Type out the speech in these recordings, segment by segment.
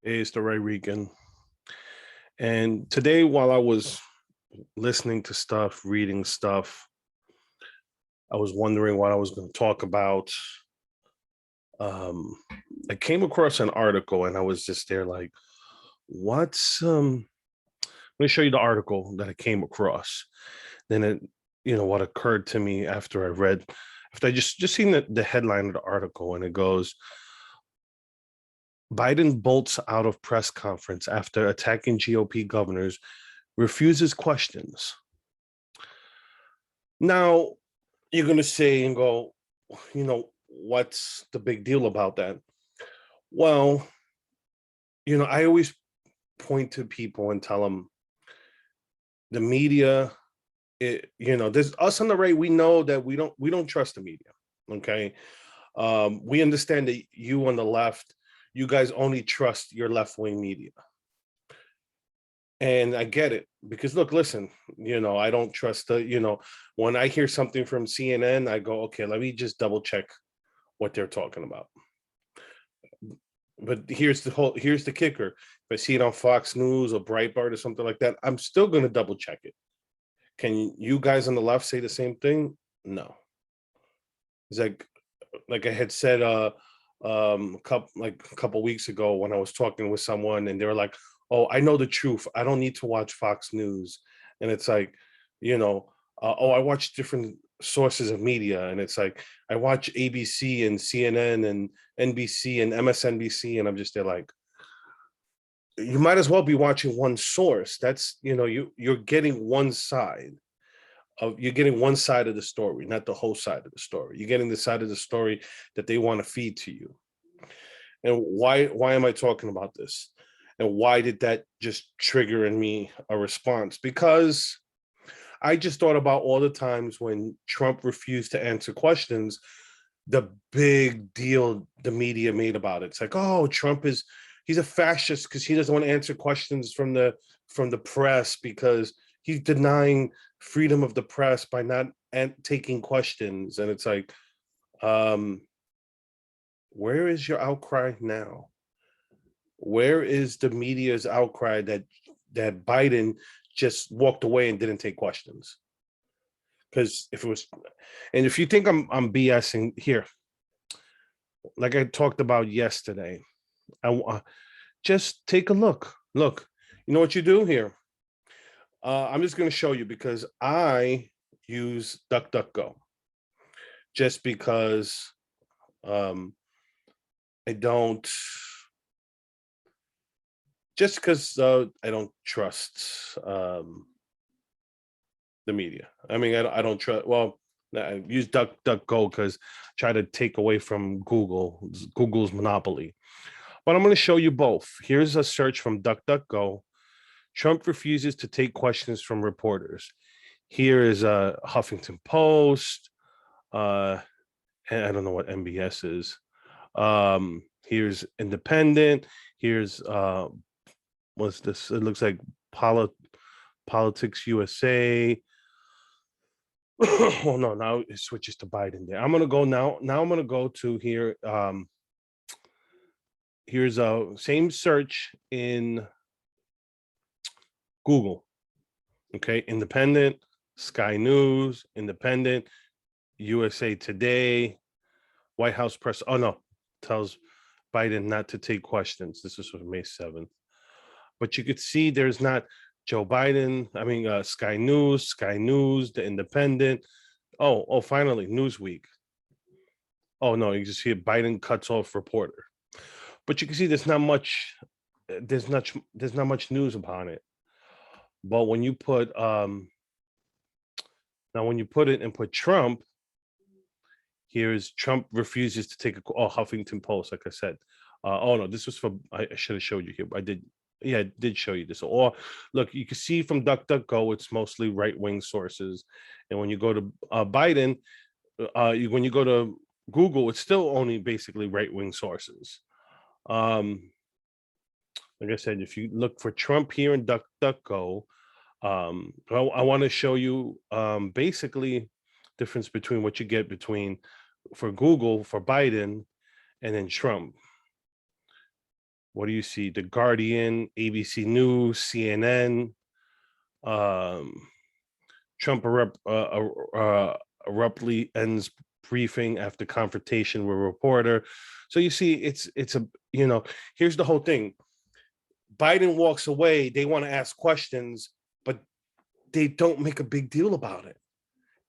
Is the Ray Regan. And today, while I was listening to stuff, reading stuff, I was wondering what I was going to talk about. Um, I came across an article and I was just there like, what's let me show you the article that I came across. Then what occurred to me after I just seen the headline of the article, and it goes, Biden bolts out of press conference after attacking GOP governors, refuses questions. Now, you're going to say and go, what's the big deal about that? Well, I always point to people and tell them the media, there's us on the right. We know that we don't trust the media. Okay. We understand that you on the left, you guys only trust your left-wing media. And I get it because listen, I don't trust when I hear something from CNN, I go, okay, let me just double check what they're talking about. But here's the kicker. If I see it on Fox News or Breitbart or something like that, I'm still going to double check it. Can you guys on the left say the same thing? No. It's like I had said a couple weeks ago when I was talking with someone and they were like, oh, I know the truth. I don't need to watch Fox News. And it's like, I watch different sources of media. And it's like, I watch ABC and CNN and NBC and MSNBC. And I'm just there like, you might as well be watching one source. That's, you're getting one side. You're getting one side of the story, not the whole side of the story. You're getting the side of the story that they want to feed to you. And why am I talking about this? And why did that just trigger in me a response? Because I just thought about all the times when Trump refused to answer questions, the big deal the media made about it. It's like, oh, he's a fascist because he doesn't want to answer questions from the press because he's denying freedom of the press by not taking questions. And it's like, where is your outcry now? Where is the media's outcry that Biden just walked away and didn't take questions? Because if you think I'm BSing here, like I talked about yesterday, just take a look. Look, you know what you do here? I'm just going to show you because I use DuckDuckGo just because I don't trust the media. I mean, I don't trust. Well, I use DuckDuckGo because I try to take away from Google's monopoly. But I'm going to show you both. Here's a search from DuckDuckGo. Trump refuses to take questions from reporters. Here is a Huffington Post. And I don't know what MBS is. Here's Independent. Here's what's this? It looks like Politics USA. Oh no, now it switches to Biden there. I'm gonna go now. Now I'm gonna go to here. Here's a same search in Google. Okay, Independent, Sky News, Independent, USA Today, White House press. Oh no, tells Biden not to take questions. This is from May 7th. But you could see there's not Joe Biden. I mean, Sky News, The Independent. Oh, finally, Newsweek. Oh no, you just hear Biden cuts off reporter. But you can see there's not much. There's not much news upon it. But when you put when you put it and put Trump, here's Trump refuses to take a call. Oh, Huffington Post, like I said. Oh no, this was for I should have showed you here. I did. Yeah, I did show you this. Or look, you can see from DuckDuckGo, it's mostly right-wing sources. And when you go to Biden, when you go to Google, it's still only basically right-wing sources. Like I said, if you look for Trump here in DuckDuckGo, I want to show you basically difference between what you get for Google for Biden and then Trump. what do you see? The Guardian, ABC News, CNN, um, Trump abruptly ends briefing after confrontation with a reporter. So you see, it's a, here's the whole thing. Biden walks away, they want to ask questions, but they don't make a big deal about it.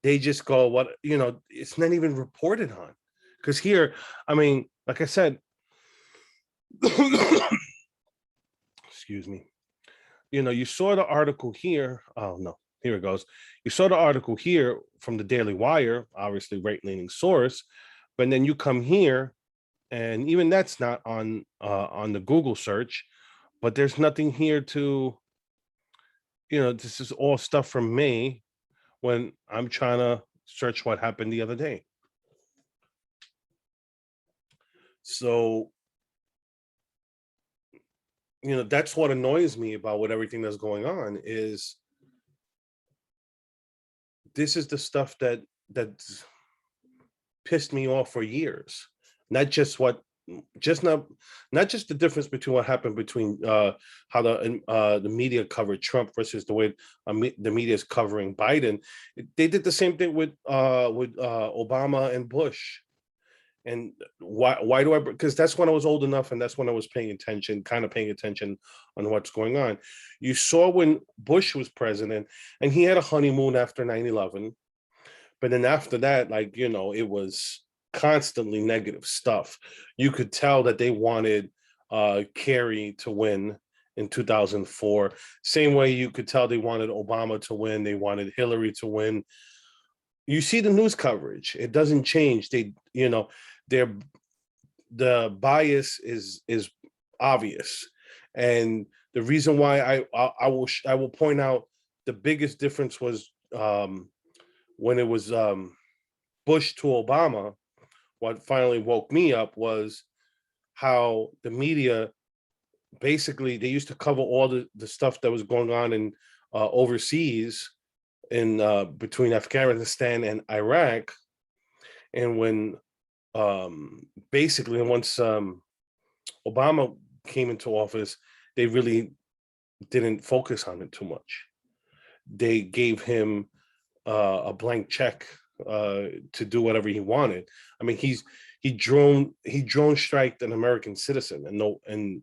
They just go, what, it's not even reported on. Because here, I mean, like I said, excuse me, you saw the article here. Oh, no, here it goes. You saw the article here from the Daily Wire, obviously right-leaning source, but then you come here, and even that's not on the Google search, but there's nothing here to, this is all stuff from May when I'm trying to search what happened the other day. So, that's what annoys me about what everything that's going on is this is the stuff that's pissed me off for years. Not just what just not just the difference between what happened between how the media covered Trump versus the way the media is covering Biden. They did the same thing with Obama and Bush. And why do I? Because that's when I was old enough, and that's when I was paying attention on what's going on. You saw when Bush was president, and he had a honeymoon after 9/11, but then after that, it was constantly negative stuff. You could tell that they wanted Kerry to win in 2004. Same way you could tell they wanted Obama to win, they wanted Hillary to win. You see the news coverage; it doesn't change. Their the bias is obvious, and the reason why I will point out the biggest difference was when it was Bush to Obama. What finally woke me up was how the media basically they used to cover all the stuff that was going on in overseas in between Afghanistan and Iraq, and when basically once Obama came into office, they really didn't focus on it too much. They gave him a blank check to do whatever he wanted. I mean, he drone striked an American citizen and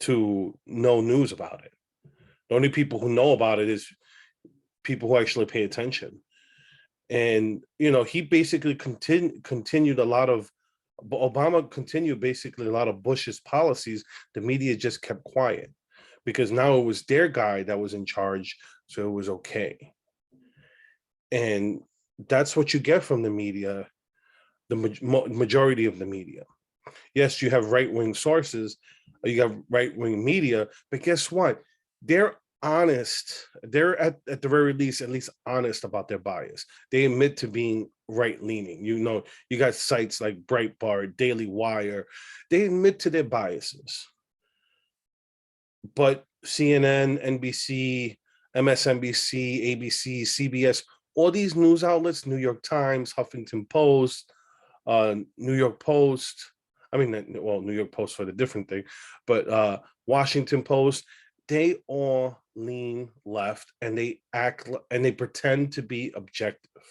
to no news about it. The only people who know about it is people who actually pay attention. And he basically continued a lot of Obama continued basically a lot of Bush's policies. The media just kept quiet because now it was their guy that was in charge, so it was okay. And that's what you get from the media, the majority of the media. Yes, you have right-wing sources, you have right-wing media, but guess what? They're honest. They're at the very least, at least honest about their bias. They admit to being right-leaning. You got sites like Breitbart, Daily Wire. They admit to their biases. But CNN, NBC, MSNBC, ABC, CBS, all these news outlets, New York Times, Huffington Post, New York Post, New York Post for the different thing, but Washington Post, they all lean left and they act and they pretend to be objective,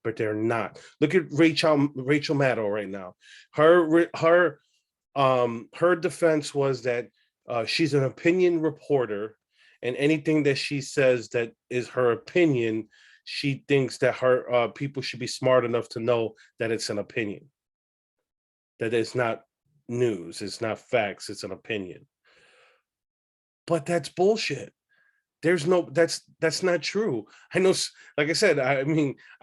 but they're not. Look at Rachel Maddow right now. Her defense was that she's an opinion reporter, and anything that she says that is her opinion, she thinks that her people should be smart enough to know that it's an opinion, that it's not news, it's not facts, it's an opinion. But that's bullshit. That's not true. I know, like I said, I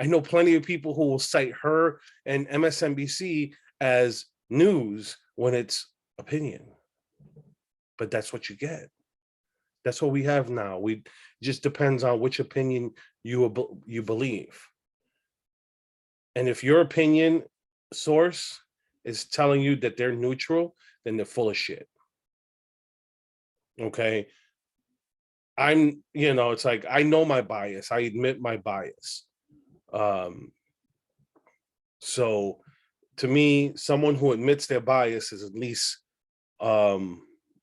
know plenty of people who will cite her and MSNBC as news when it's opinion. But that's what you get. That's what we have now. It just depends on which opinion you believe. And if your opinion source is telling you that they're neutral, then they're full of shit. Okay. It's like, I know my bias. I admit my bias. So to me, someone who admits their bias is at least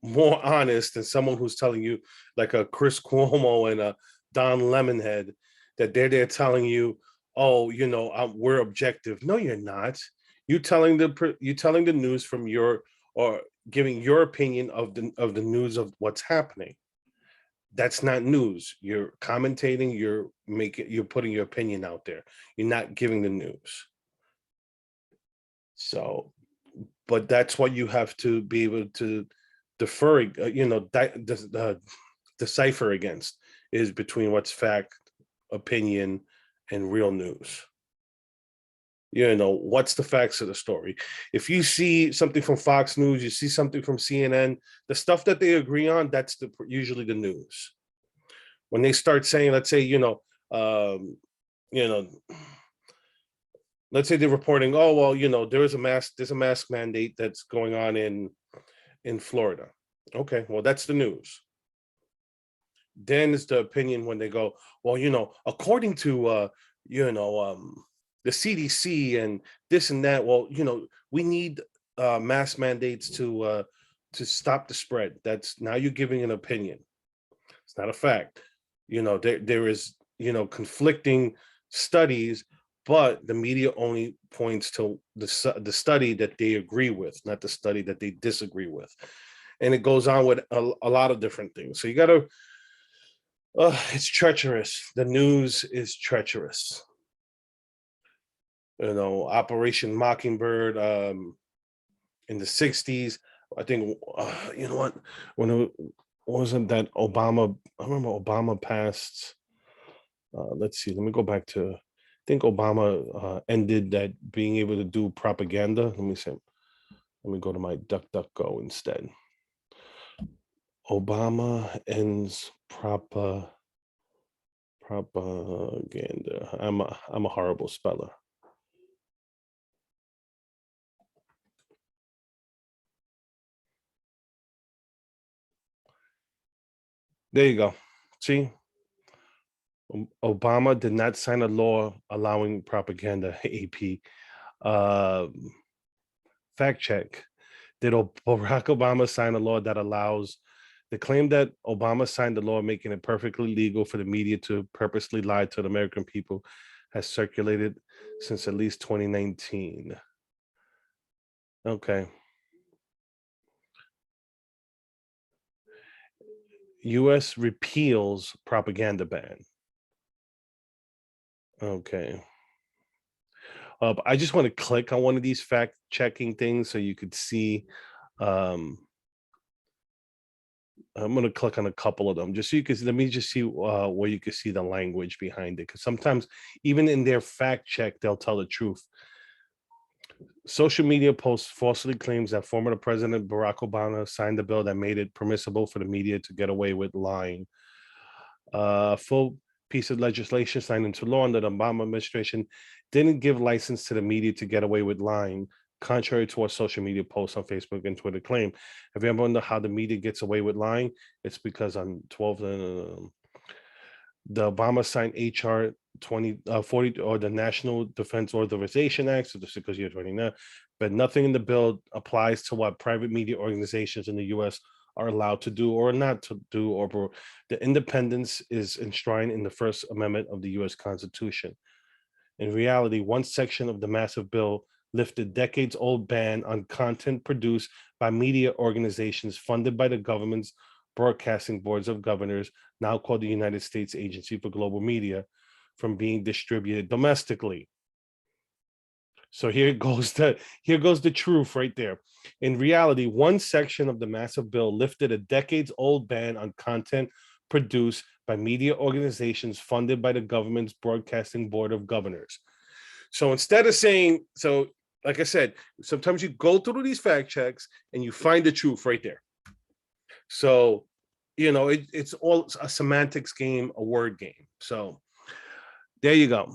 more honest than someone who's telling you, like a Chris Cuomo and a Don Lemonhead, that they're there telling you, oh, we're objective. No, you're not. You telling the news from your, or giving your opinion of the news of what's happening. That's not news. You're commentating. You're putting your opinion out there. You're not giving the news. So, but that's what you have to be able to defer, decipher against, is between what's fact, opinion, and real news. What's the facts of the story? If you see something from Fox News, you see something from CNN, the stuff that they agree on, that's usually the news. When they start saying, let's say, you know, let's say they're reporting, oh well, there's a mask mandate that's going on in Florida. Okay, well, that's the news. Then it's the opinion when they go, well, according to the CDC and this and that. Well, we need mask mandates to stop the spread. That's, now you're giving an opinion. It's not a fact. There is conflicting studies, but the media only points to the study that they agree with, not the study that they disagree with. And it goes on with a lot of different things. So you got to, it's treacherous. The news is treacherous. Operation Mockingbird in the 60s. I think, when it wasn't that Obama, I remember Obama passed, let's see, let me go back to, I think Obama ended that being able to do propaganda. Let me go to my DuckDuckGo instead. Obama ends propaganda. I'm a horrible speller. There you go. See, Obama did not sign a law allowing propaganda. AP, fact check. Did Barack Obama sign a law that allows the claim that Obama signed the law making it perfectly legal for the media to purposely lie to the American people has circulated since at least 2019. Okay. U.S. repeals propaganda ban. Okay. I just want to click on one of these fact checking things so you could see. I'm going to click on a couple of them just so you can, let me just see where you can see the language behind it. Because sometimes even in their fact check, they'll tell the truth. Social media posts falsely claims that former President Barack Obama signed a bill that made it permissible for the media to get away with lying. Full piece of legislation signed into law under the Obama administration didn't give license to the media to get away with lying, contrary to what social media posts on Facebook and Twitter claim. Have you ever wondered how the media gets away with lying? It's because on 12th, the Obama signed HR 2040, or the National Defense Authorization Act, so this is because you're 29, but nothing in the bill applies to what private media organizations in the U.S. are allowed to do or not to do, or the independence is enshrined in the First Amendment of the U.S. Constitution. In reality, one section of the massive bill lifted decades-old ban on content produced by media organizations funded by the government's broadcasting boards of governors, now called the United States Agency for Global Media, from being distributed domestically. So here goes the truth right there. In reality, one section of the massive bill lifted a decades-old ban on content produced by media organizations funded by the government's broadcasting board of governors. So instead of saying, so like I said, sometimes you go through these fact checks and you find the truth right there. So, it's all a semantics game, a word game. So there you go.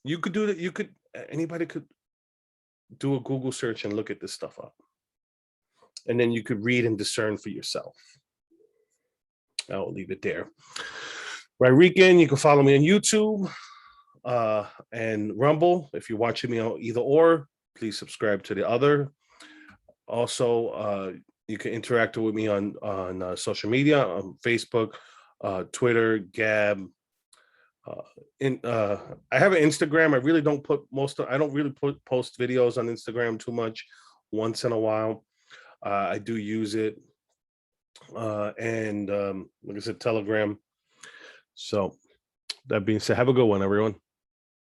You could do that. Anybody could do a Google search and look at this stuff up. And then you could read and discern for yourself. I'll leave it there. Rican, you can follow me on YouTube and Rumble. If you're watching me on either or, please subscribe to the other. Also, You can interact with me on social media, on Facebook, Twitter, Gab. Uh, I have an Instagram. I really don't put I don't really post videos on Instagram too much. Once in a while, I do use it, and like I said, Telegram. So that being said, have a good one, everyone.